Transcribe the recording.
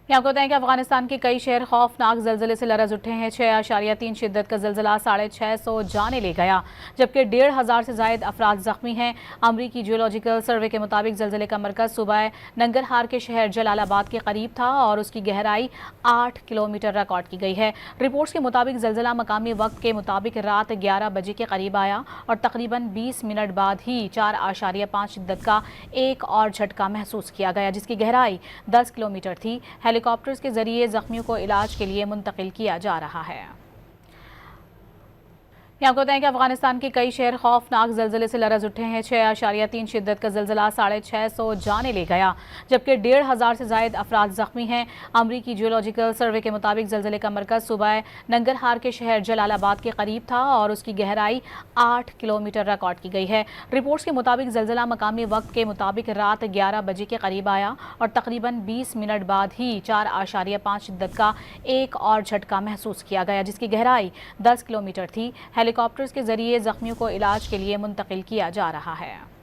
यहाँ को बताएं कि अफगानिस्तान के कई शहर खौफनाक ज़लज़ले से लरज़ उठे हैं। 6.3 शिद्दत का ज़लज़ला 650 जाने ले गया, जबकि 1,500 से ज़ायद अफराद ज़ख्मी हैं। अमरीकी जियोलॉजिकल सर्वे के मुताबिक ज़लज़ले का मरकज़ सुबह नंगरहार के शहर जलालाबाद के करीब था और उसकी गहराई 8 किलोमीटर रिकॉर्ड की गई है। रिपोर्ट्स के मुताबिक ज़लज़ला मकामी वक्त के मुताबिक रात 11 बजे के करीब आया और तकरीबन 20 मिनट बाद ही 4.5 शिद्दत का एक और झटका महसूस किया गया, जिसकी गहराई 10 किलोमीटर थी। हेलीकॉप्टर्स के जरिए जख्मियों को इलाज के लिए मुंतकिल किया जा रहा है। यहाँ को बताएं कि अफगानिस्तान के कई शहर खौफनाक ज़लज़ले से लरज़ उठे हैं। 6.3 शिद्दत का ज़लज़ला 650 जाने ले गया, जबकि 1,500 से ज़ायद अफराद ज़ख्मी हैं। अमरीकी जियोलॉजिकल सर्वे के मुताबिक ज़लज़ले का मरकज़ सुबह नंगरहार के शहर जलालाबाद के करीब था और उसकी गहराई 8 किलोमीटर रिकॉर्ड की गई है। रिपोर्ट्स के मुताबिक ज़लज़ला मकामी वक्त के मुताबिक रात 11 बजे के करीब आया और तकरीबन 20 मिनट बाद ही 4.5 शिद्दत का एक और झटका महसूस किया गया, जिसकी गहराई 10 किलोमीटर थी। हेलीकॉप्टर्स के जरिए जख्मियों को इलाज के लिए मुंतकिल किया जा रहा है।